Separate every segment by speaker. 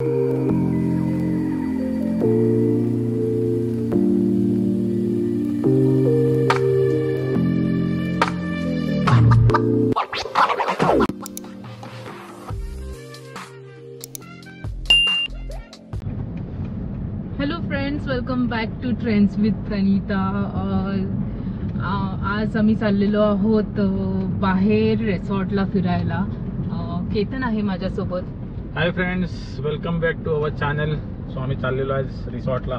Speaker 1: Hello friends, welcome back to trends with Pranita. आज आम्ही चाललेलो आहोत बाहेर रिसॉर्टला फिरायला. केतन आहे माझ्यासोबत.
Speaker 2: Hi friends, welcome back to our channel. So आम्ही चाललेलो आज रिसॉर्टला.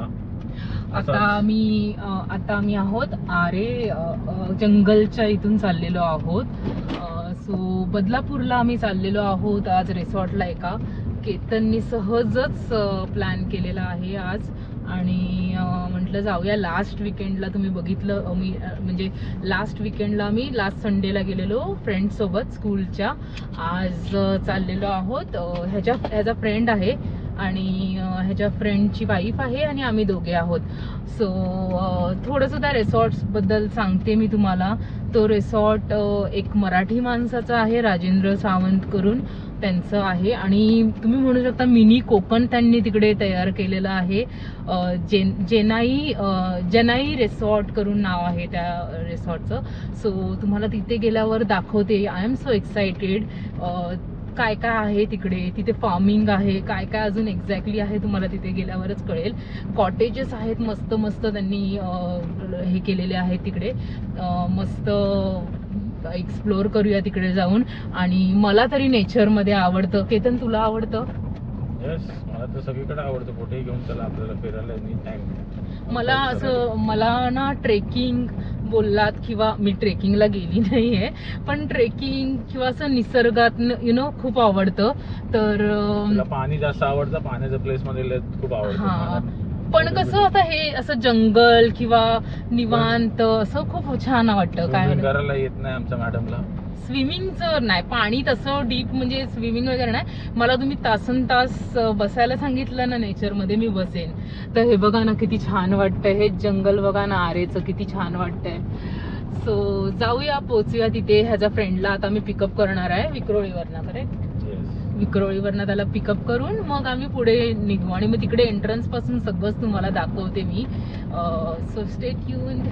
Speaker 1: आता आम्ही आहोत आरे जंगलच्या इथून चाललेलो आहोत. सो बदलापूरला आम्ही चाललेलो आहोत आज रिसॉर्टला. एका केतननी सहजच प्लॅन केलेला आहे आज, आणि म्हटलं जाऊया. लास्ट विकेंडला तुम्ही बघितलं, म्हणजे लास्ट विकेंडला आम्ही लास्ट संडेला गेलेलो फ्रेंड्ससोबत स्कूलच्या. आज चाललेलो आहोत. ह्याचा फ्रेंड आहे आणि ह्याच्या फ्रेंडची वाईफ आहे आणि आम्ही दोघे आहोत. सो थोडंसं त्या रिसॉर्ट्सबद्दल सांगते मी तुम्हाला. तो रिसॉर्ट एक मराठी माणसाचा आहे, राजेंद्र सावंत करून त्यांचं आहे, आणि तुम्ही म्हणू शकता मिनी कोकण त्यांनी तिकडे तयार केलेलं आहे. जनाई रिसॉर्ट करून नाव आहे त्या रिसॉर्टचं. सो तुम्हाला तिथे गेल्यावर दाखवते. I am so excited. काय काय आहे तिकडे. तिथे फार्मिंग आहे, काय काय अजून एक्झॅक्टली आहे तुम्हाला तिथे गेल्यावरच कळेल. कॉटेजेस आहेत मस्त मस्त, त्यांनी हे केलेले आहेत तिकडे. मस्त एक्सप्लोर करूया तिकडे जाऊन. आणि मला तरी नेचरमध्ये आवडतं. केतन, तुला आवडतं?
Speaker 2: यस, मला तर सगळीकडे आवडतं. कुठेही घेऊन चला आपल्याला फिरायला एनी टाइम.
Speaker 1: मला ना ट्रेकिंग बोललात, किंवा मी ट्रेकिंगला गेली नाही आहे, पण ट्रेकिंग किंवा असं निसर्गात खूप आवडतं. तर
Speaker 2: पाणी जास्त आवडतं. पाण्याच्या प्लेस मध्ये खूप आवडतं.
Speaker 1: पण कसं आता हे असं जंगल किंवा निवांत असं खूप छान वाटतं. काय
Speaker 2: करायला येत नाही आमच्या मॅडमला.
Speaker 1: स्विमिंगचं नाही, पाणी तसं डीप म्हणजे स्विमिंग वगैरे नाही. मला तुम्ही तासन तास बसायला सांगितलं ना नेचरमध्ये, मी बसेन. तर हे बघा ना किती छान वाटतंय. हे जंगल बघा ना, आरेचं किती छान वाटतंय. सो जाऊया, पोचूया तिथे. ह्याच्या फ्रेंडला आता मी पिकअप करणार आहे विक्रोळीवरनं. करेक्ट, विक्रोळीवरनं त्याला पिकअप करून मग आम्ही पुढे निघू, आणि मग तिकडे एंट्रन्स पासून सगळंच तुम्हाला दाखवते मी. So stay tuned.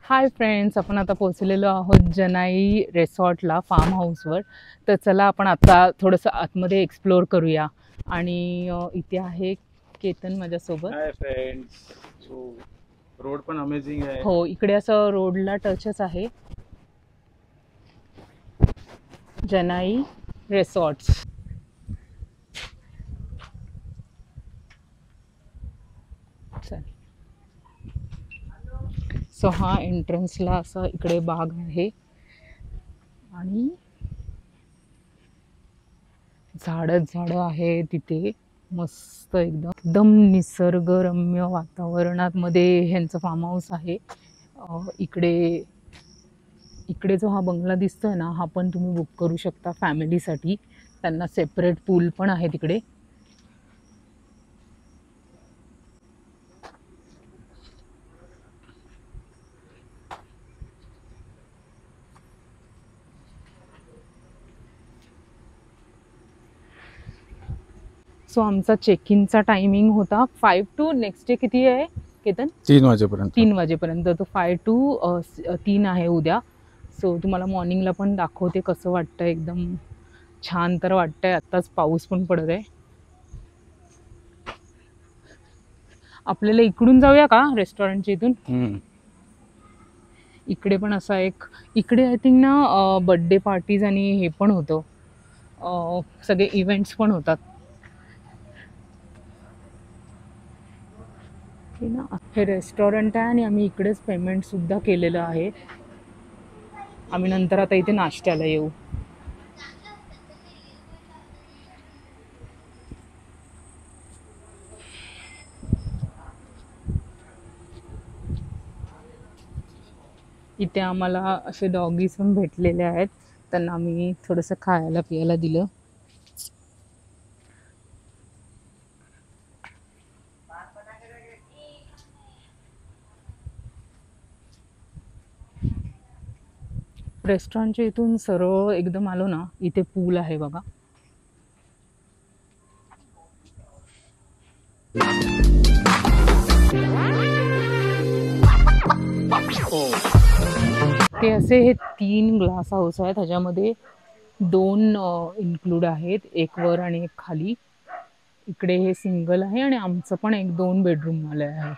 Speaker 1: Hi friends, आपण आता पोहोचलेलो आहोत जनाई रिसॉर्टला, फार्म हाऊसवर. तर चला आपण आता थोडंसं आतमध्ये एक्सप्लोर करूया. आणि इथे आहे केतन माझ्यासोबत.
Speaker 2: Hi friends. सो रोड पण अमेझिंग आहे.
Speaker 1: हो, इकडे असं रोडला टचच आहे. जनाई रिसॉर्ट्स. चल. सो हा एंट्रन्सला असा इकडे बाग आहे, आणि झाडं आहे तिथे. मस्त एकदम निसर्गरम्य वातावरणात मध्ये ह्यांचं फार्म हाऊस आहे. इकडे जो हा बंगला दिसतोय ना, हा पण तुम्ही बुक करू शकता फॅमिलीसाठी. त्यांना सेपरेट पूल पण आहे तिकडे. सो आमचा चेक इनचा टायमिंग होता 5 to नेक्स्ट डे किती आहे केतन?
Speaker 2: 3 वाजेपर्यंत.
Speaker 1: 3 वाजेपर्यंत. तो 5 to 3 आहे उद्या. सो तुम्हाला मॉर्निंगला पण दाखवते कसं वाटतंय. एकदम छान तर वाटतंय. आत्ताच पाऊस पण पडत आहे. आपल्याला इकडून जाऊया का रेस्टॉरंटच्या इथून? इकडे पण असा एक, इकडे आय थिंक ना बर्थडे पार्टीज आणि हे पण होतं, सगळे इव्हेंट्स पण होतात. हे रेस्टॉरंट आहे, आणि आम्ही इकडेच पेमेंट सुद्धा केलेलं आहे. आम्ही नंतर आता इथे नाश्त्याला येऊ. इथे आम्हाला असे डॉगीज पण भेटलेले आहेत, त्यांना आम्ही थोडंसं खायला पियाला दिलं. रेस्टॉरंटच्या इथून सरळ एकदम आलो ना, इथे पूल आहे बघा. ते असे हे 3 ग्लास हाऊस आहेत, ह्याच्यामध्ये 2 इन्क्लूड आहेत, एक वर आणि एक खाली. इकडे हे सिंगल आहे आणि आमचं पण 1-2 बेडरूम आले आहे.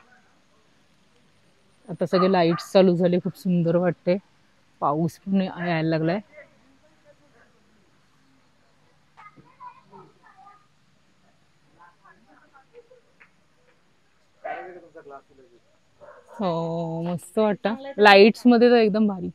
Speaker 1: आता सगळे लाईट्स चालू झाले, खूप सुंदर वाटते. पाऊस पण यायला लागलाय. हो मस्त वाटतं, लाईट्स मध्ये तर एकदम भारी.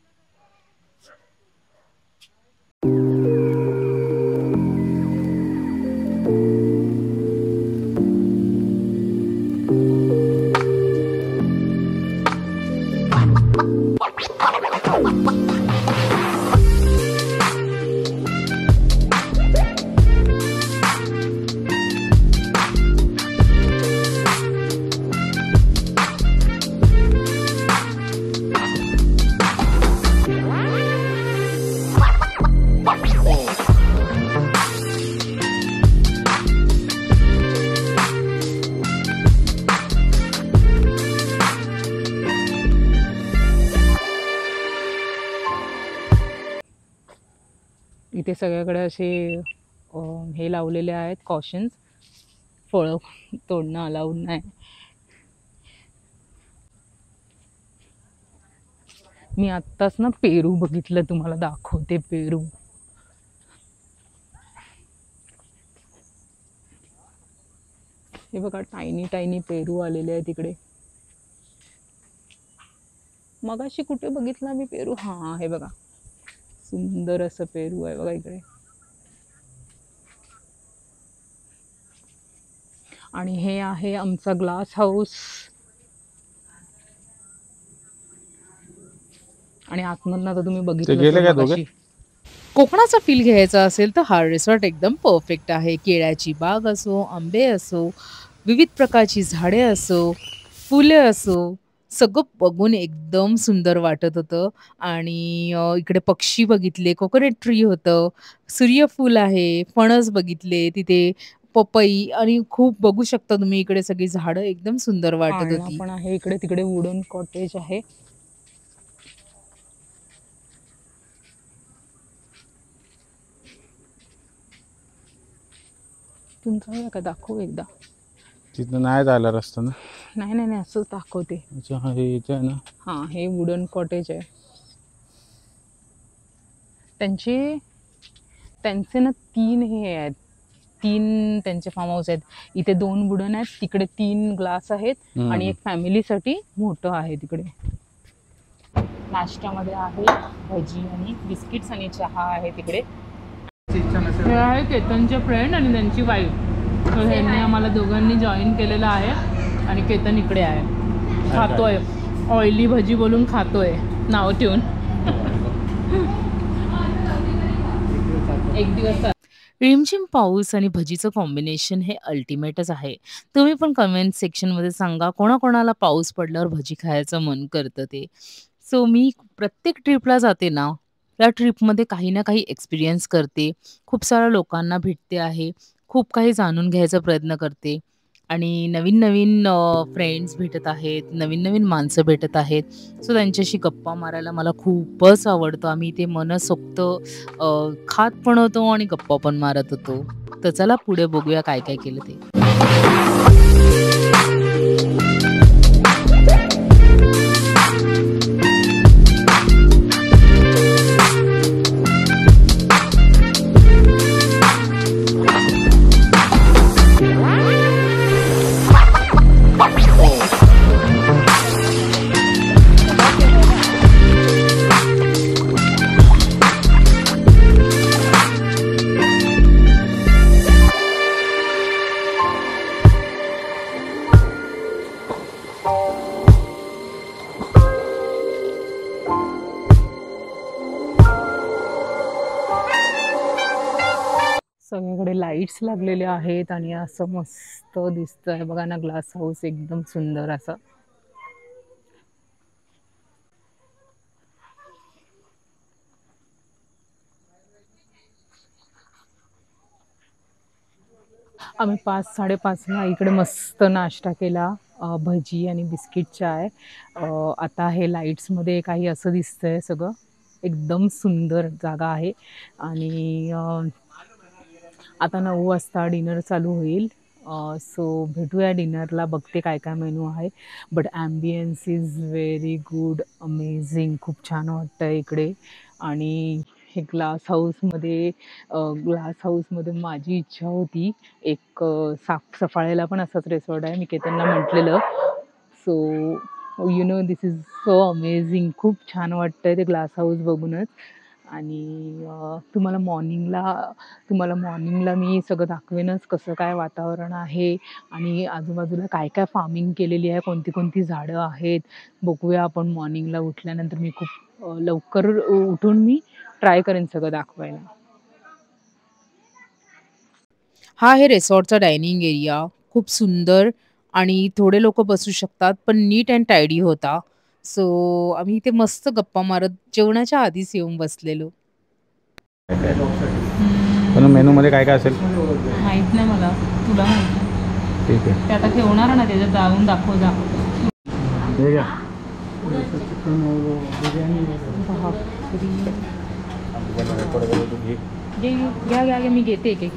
Speaker 1: इथे सगळ्याकडे असे हे लावलेले आहेत कॉशन्स, फळं तोडणं अलाउड नाही. मी आत्ताच ना पेरू बघितलं, तुम्हाला दाखवते पेरू. हे बघा टायनी टायनी पेरू आलेले आहेत इकडे. मगाशी कुठे बघितला मी पेरू? हा हे बघा, सुंदर असं पेरू आहे बघा इकडे. आणि हे आहे आमचा ग्लास हाऊस. आणि आतमधनं तर तुम्ही बघितलं. कोकणाचा फील घ्यायचा असेल तर हा रिसॉर्ट एकदम परफेक्ट आहे. केळ्याची बाग असो, आंबे असो, विविध प्रकारची झाडे असो, फुले असो, सगळं बघून एकदम सुंदर वाटत होतं. आणि इकडे पक्षी बघितले, कोकोनट ट्री होतं, सूर्यफूल आहे, फणस बघितले, तिथे पपई आणि खूप बघू शकता तुम्ही इकडे सगळी झाडं एकदम सुंदर वाटत होती. पण आहे इकडे तिकडे वुडन कॉटेज आहे. तुमचा का दाखवू एकदा?
Speaker 2: तिथं नाही जायला रस्ता ना?
Speaker 1: नाही नाही नाही, असंच दाखवते.
Speaker 2: अच्छा, हा हे इथे आहे ना?
Speaker 1: हां, हे वुडन कॉटेज आहे. त्यांचे ना 3 हे आहेत, 3 त्यांचे फार्म हाऊस आहेत. इथे 2 वुडन आहेत, तिकडे 3 ग्लास आहेत आणि एक फॅमिलीसाठी मोठं आहे तिकडे. नाश्त्यामध्ये आहे भजी आणि बिस्किट्स आणि चहा आहे तिकडे. हे आहे केतनचे फ्रेंड आणि त्यांची वाईफ. तर ह्यांनी आम्हाला दोघांनी जॉईन केलेलं आहे आणि केतन इकडे आहे, खातोय. ऑइली भजी बोलून खातोय नाव ठेवून. एक दिवस रिमझिम पाऊस आणि भजीचं कॉम्बिनेशन हे अल्टिमेटच आहे. तुम्ही पण कमेंट सेक्शनमध्ये सांगा कोणाकोणाला पाऊस पडल्यावर भजी खायचं मन करतं ते. सो मी प्रत्येक ट्रिपला जाते ना, त्या ट्रिपमध्ये काही ना काही एक्सपिरियन्स करते, खूप साऱ्या लोकांना भेटते आहे, खूप काही जाणून घ्यायचा प्रयत्न करते आणि नवीन नवीन फ्रेंड्स भेटत आहेत, नवीन नवीन माणसं भेटत आहेत. सो त्यांच्याशी गप्पा मारायला मला खूपच आवडतं. आम्ही ते मनसोक्त खात पण होतो आणि गप्पा पण मारत होतो. तर चला पुढे बघूया काय काय केलं ते. सगळीकडे लाईट्स लागलेले आहेत आणि असं मस्त दिसतंय बघा ना, ग्लास हाऊस एकदम सुंदर असं. आम्ही 5-5:30ला इकडे मस्त नाश्ता केला, भजी आणि बिस्किट चाय. आता हे लाईट्समध्ये काही असं दिसतंय सगळं, एकदम सुंदर जागा आहे. आणि आता 9 वाजता डिनर चालू होईल. सो भेटूया डिनरला, बघते काय काय मेनू आहे. But ambience is very good, amazing, खूप छान वाटतं इकडे. आणि हे ग्लास हाऊसमध्ये माझी इच्छा होती एक सफाळ्याला पण असाच रिसॉर्ट आहे, मी त्यांना म्हटलेलं. So you know this is so amazing, खूप छान वाटतंय ते ग्लास हाऊस बघूनच. आणि तुम्हाला मॉर्निंगला मी सगळं दाखवेनच, कसं काय वातावरण आहे आणि आजूबाजूला काय काय फार्मिंग केलेली आहे, कोणती कोणती झाडं आहेत, बघूया आपण मॉर्निंगला उठल्यानंतर. मी खूप लवकर उठून मी ट्राय करेन सगळं दाखवायला.
Speaker 3: हा आहे रिसॉर्टचा डायनिंग एरिया, खूप सुंदर आणि थोडे लोक बसू शकतात, पण नीट अँड टायडी होता. सो आम्ही इथे मस्त गप्पा मारत जेवणाच्या आधीच येऊन बसलेलो.
Speaker 2: पण मेनू मध्ये काय काय असेल
Speaker 1: माहित नाही मला, तुला माहिती?
Speaker 2: ठीक आहे,
Speaker 1: ते आता ठेवणार ना, त्याच्यात जाऊन दाखव जा.
Speaker 2: हे घ्या.
Speaker 1: घ्या घ्या घ्या, मी घेते एक एक.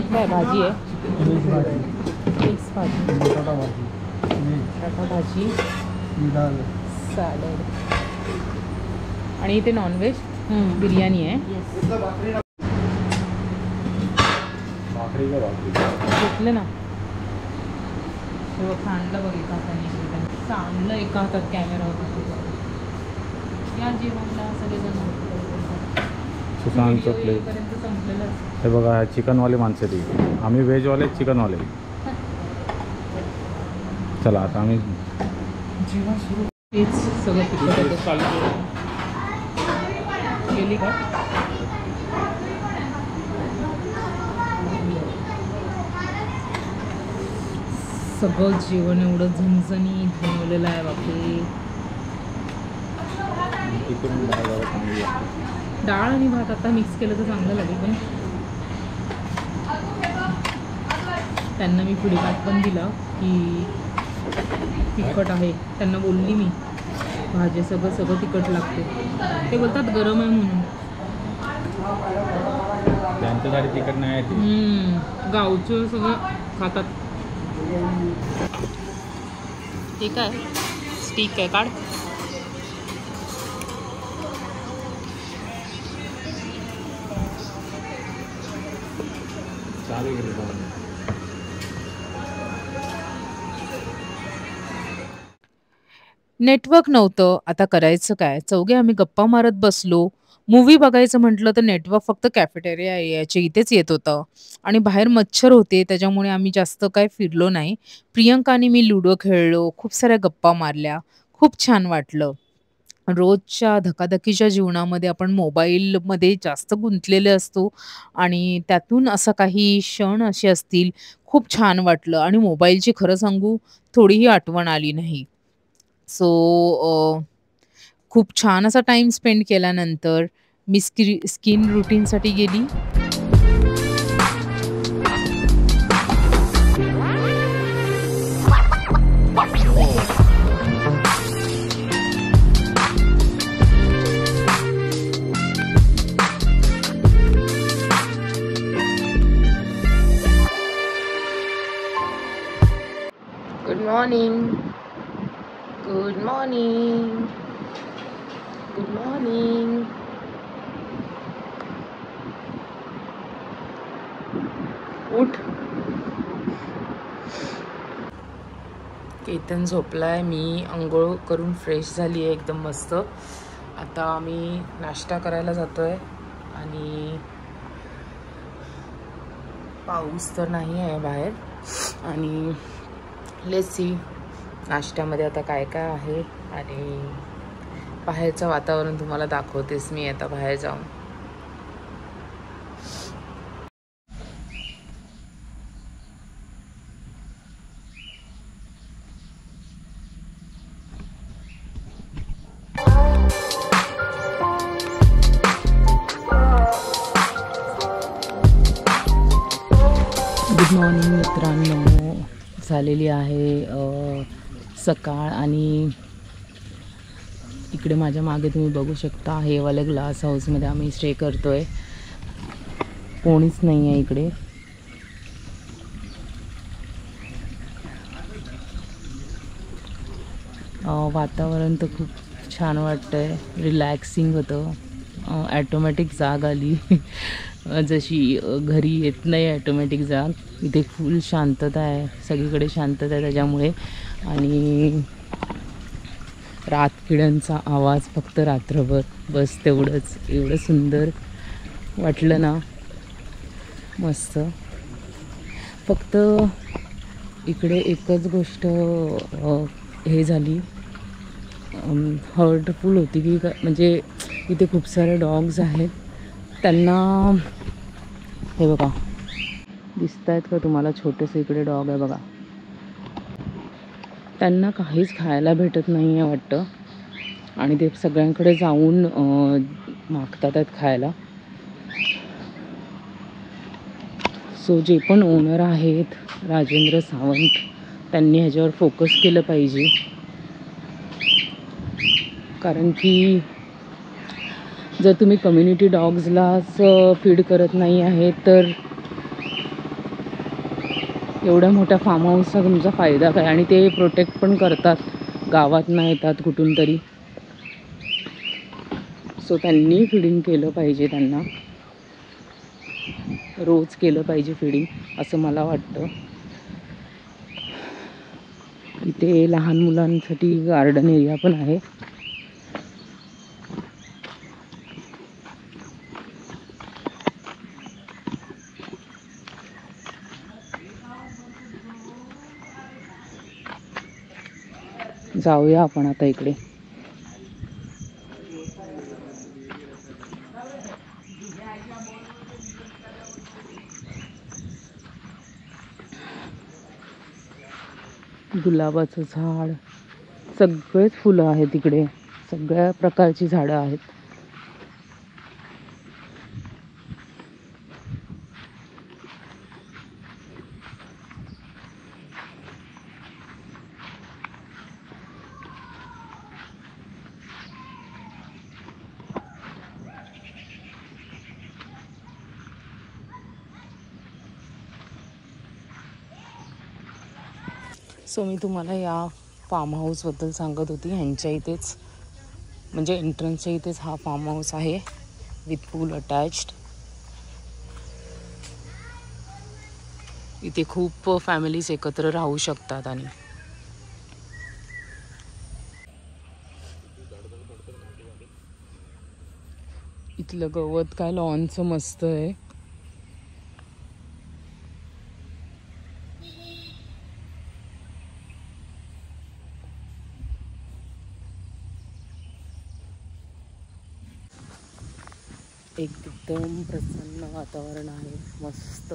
Speaker 1: काय भाजी आहे? मिक्स भाजी, बटाटा भाजी, सॅलड. आणि इथे नॉनव्हेज बिर्याणी आहे. घेतलं ना, सांडलं बघ एका हाताने, सांडलं एका हातात कॅमेरा होता. या जेवणला सगळेजण
Speaker 2: सुशांत चोपले. हे बघा, चिकनवाले माणसं ती, आम्ही व्हेजवाले, चिकनवाले. चला आता आम्ही
Speaker 1: जेवण सुरू. तेच सगळं तिकडे गेली का? सगळं जेवण एवढं झणझणीत बनवलेलं आहे बापरे. डाळ आणि भात आता मिक्स केलं तर चांगलं लागेल. पण त्यांना मी पुढीपाठ पण दिला की तिखट आहे, त्यांना बोलली मी भाजी सगळं तिखट लागते. ते बोलतात गरम आहे म्हणून.
Speaker 2: त्यांच्यासाठी तिखट नाही आहे,
Speaker 1: गावचं सगळं खातात. ते काय स्टिक आहे, काढ.
Speaker 3: नेटवर्क नव्हतं, आता करायचं काय? चौघे आम्ही गप्पा मारत बसलो. मूव्ही बघायचं म्हटलं तर नेटवर्क फक्त कॅफेटेरिया एरियाच्या इथेच येत होतं आणि बाहेर मच्छर होते, त्याच्यामुळे आम्ही जास्त काय फिरलो नाही. प्रियंका आणि मी लुडो खेळलो, खूप साऱ्या गप्पा मारल्या, खूप छान वाटलं. रोजच्या धकाधकीच्या जीवनामध्ये आपण मोबाईलमध्ये जास्त गुंतलेले असतो आणि त्यातून असं काही क्षण असे असतील, खूप छान वाटलं आणि मोबाईलची खरं सांगू थोडीही आठवण आली नाही. सो खूप छान असा टाईम स्पेंड केल्यानंतर मी स्किन रुटीनसाठी गेली.
Speaker 1: Good morning, good morning, good morning. उठ. केतन झोपलाय, मी अंघोळ करून फ्रेश झाली आहे एकदम मस्त. आता आम्ही नाश्ता करायला जातोय आणि पाऊस तर नाही आहे बाहेर. आणि लेट्स सी नाश्त्यामध्ये आता काय काय आहे आणि बाहेरचं वातावरण तुम्हाला दाखवतेस मी आता बाहेर जाऊन. गुड मॉर्निंग मित्रांनो. झालेली आहे सकाळ आणि इकडे माझ्या मागे तुम्ही बघू शकता हे वाले ग्लास हाऊसमध्ये आम्ही स्टे करतोय. कोणीच नाही आहे इकडे. वातावरण तर खूप छान वाटतंय, रिलॅक्सिंग होतं. ॲटोमॅटिक जाग आली जशी घरी येत नाही ॲटोमॅटिक जाग. इथे फुल शांतता आहे, सगळीकडे शांतता आहे त्याच्यामुळे. आणि रातकिड्यांचा आवाज फक्त रात्रभर, बस तेवढंच. एवढं सुंदर वाटलं ना, मस्त. फक्त इकडे एकच गोष्ट हे झाली, हर्टफुल होती की म्हणजे इथे खूप सारे डॉग्स आहेत. त्यांना हे बघा, दिसत आहेत का तुम्हाला? छोटेसे इकडे डॉग आहे बघा. त्यांना काहीच खायला भेटत नाही आहे वाटतं आणि ते सगळ्यांकडे जाऊन मागतात आहेत खायला. सो जे पण ओनर आहेत, राजेंद्र सावंत, त्यांनी ह्याच्यावर फोकस केलं पाहिजे. कारण की जर तुम्ही कम्युनिटी डॉग्सलाच फीड करत नाही आहे तर एवढ्या मोठ्या फार्म हाऊसचा तुमचा फायदा काय? आणि ते प्रोटेक्ट पण करतात, गावातनं येतात कुठून तरी. सो त्यांनी फिडिंग केलं पाहिजे, त्यांना रोज केलं पाहिजे फिडिंग, असं मला वाटतं. इथे लहान मुलांसाठी गार्डन एरिया पण आहे. जाऊया आपण आता इकडे. गुलाबाचं झाड, सगळेच फुलं आहेत इकडे, सगळ्या प्रकारची झाडं आहेत. सो मी तुम्हाला या फार्म हाऊसबद्दल सांगत होती. ह्यांच्या इथेच म्हणजे एंट्रन्सच्या इथेच हा फार्म हाऊस आहे विथ पूल अटॅच्ड. इथे खूप फॅमिलीज एकत्र राहू शकतात. आणि इथलं गवत काय लॉनचं मस्त आहे. एकदम प्रसन्न वातावरण आहे, मस्त.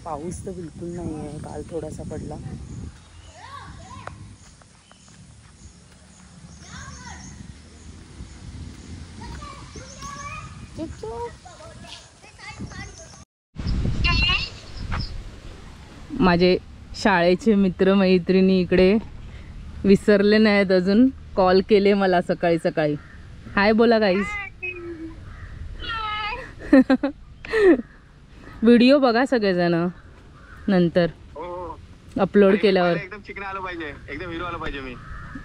Speaker 1: पाऊस तर बिलकुल नाही आहे, काल थोडासा पडला. माझे शाळेचे मित्रमैत्रिणी इकडे विसरले नाहीत अजून, कॉल केले मला सकाळी सकाळी. हाय बोला गाईज. व्हिडिओ बघा सगळेजण नंतर अपलोड केल्यावर.
Speaker 4: एकदम चिकन आलं पाहिजे, एकदम हिरो आलं पाहिजे. मी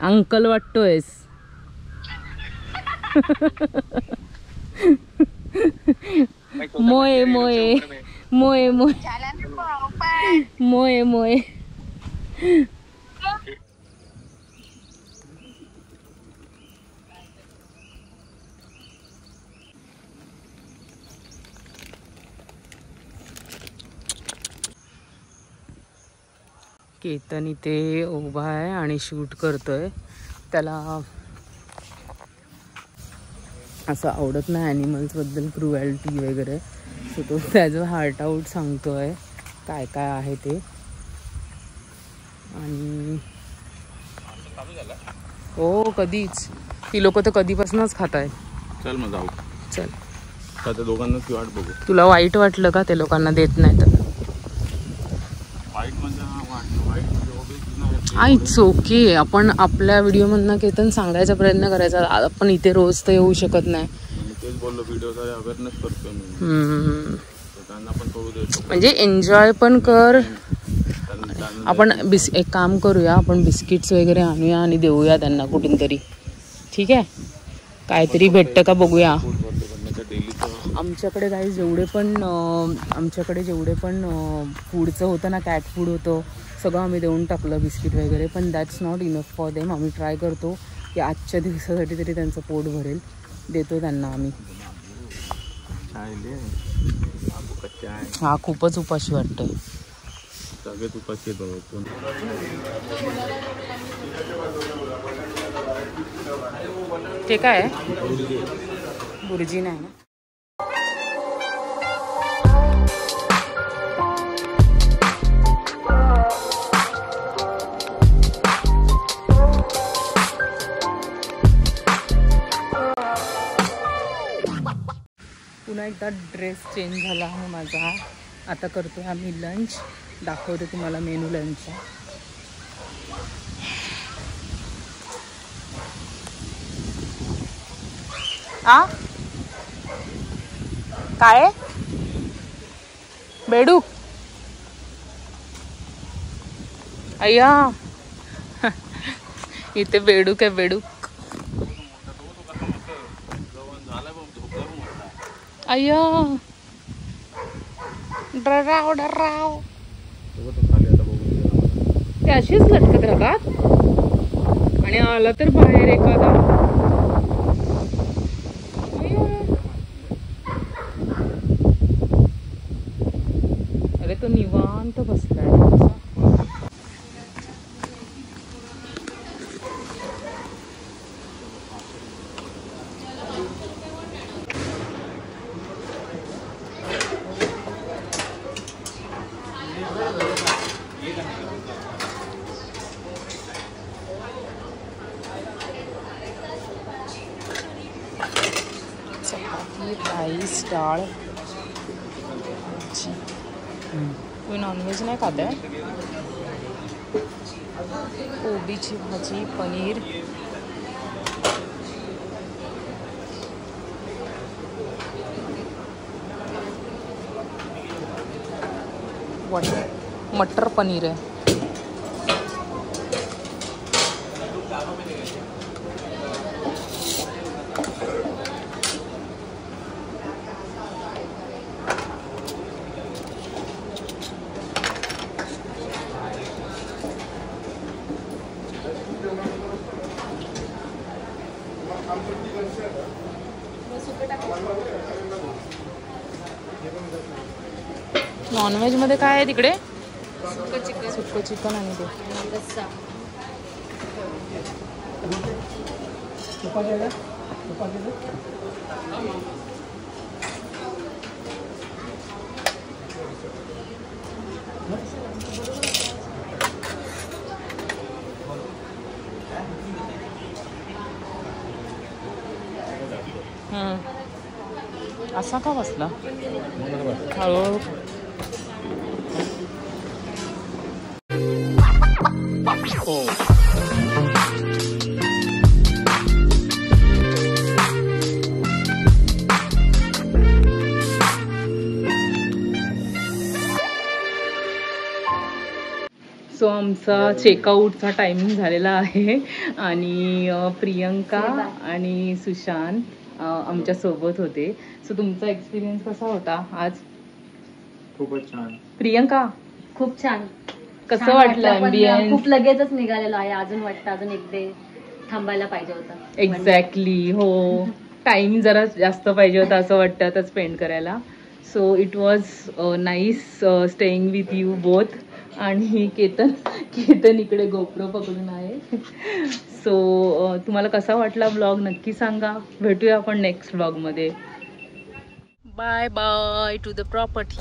Speaker 1: अंकल वाटतोयस. मोये मोये मोये मोये मोये मोये. केतन इथे उभा आहे आणि शूट करतोय. त्याला असं आवडत नाही ॲनिमल्सबद्दल क्रुएल्टी वगैरे. सो तो त्याचं हार्ट आऊट सांगतोय काय काय आहे ते. आणि हो कधीच ती लोक तर कधीपासूनच खात आहे.
Speaker 2: चल मग जाऊ.
Speaker 1: चल
Speaker 2: त्या दोघांना ती वाट बघू.
Speaker 1: तुला वाईट वाटलं का ते लोकांना देत नाही तर? It's okay. आपण आपल्या व्हिडिओमधनं केतन सांगायचा प्रयत्न करायचा. आपण इथे रोज तर येऊ शकत नाही.
Speaker 2: तेच बोललो व्हिडिओचा अवेअरनेस करतो मी. त्यांना पण कळू देतो.
Speaker 1: म्हणजे एन्जॉय पण कर. आपण एक काम करूया, आपण बिस्किट्स वगैरे आणूया आणि देऊया त्यांना कुठून तरी. ठीक आहे, काहीतरी भेटतं का बघूया. आमच्याकडे काही जेवढे पण फूडचं होतं ना, कॅट फूड होतं सगळं आम्ही देऊन टाकलं, बिस्किट वगैरे. पण that's not enough for them. आम्ही ट्राय करतो की आजच्या दिवसासाठी तरी त्यांचं पोट भरेल. देतो त्यांना आम्ही. हा खूपच उपाशी वाटतोय.
Speaker 2: सगळेच उपाशी येतो.
Speaker 1: ते काय आहे? बुर्जी नाही ना. पुन्हा एकदा ड्रेस चेंज झाला आहे माझा. आता करतोय आम्ही लंच. दाखवते तुम्हाला मेनू लंचचा. काय बेडूक अय्या इथे बेडूक आहे. बेडूक अय्या डराव डराव. ते अशीच लटकत राहतात आणि आला तर बाहेर एखादा. अरे तो निवांत बसलाय. चपाती, राईस, डाळ. कोई नॉनव्हेज नाही खात आहे. कोबीची भाजी, पनीर. मटर पनीर आहे. नॉनव्हेज मध्ये काय आहे तिकडे? सुक्क चिकन आणि ते असा का बसला हळूहळू? सो आमचा चेकआउटचा टायमिंग झालेला आहे आणि प्रियंका आणि सुशांत आमच्या सोबत होते. सो तुमचा एक्सपिरियन्स कसा होता आज?
Speaker 2: खूपच छान.
Speaker 1: प्रियंका
Speaker 5: खूप छान.
Speaker 1: कसं वाटलं एम्बियन्स?
Speaker 5: खूप लगेचच निघालेलो आहे. अजून वाटतं अजून एक डे थांबायला पाहिजे होतं.
Speaker 1: एक्झॅक्टली. हो, टाइम जरा जास्त पाहिजे होता असं वाटतं आता स्पेंड करायला. So it was nice staying with you both. आणि केतन इकडे गोप्रो पकडून आहे. सो तुम्हाला कसा वाटला ब्लॉग नक्की सांगा. भेटूया आपण नेक्स्ट ब्लॉगमध्ये. Bye bye to the property.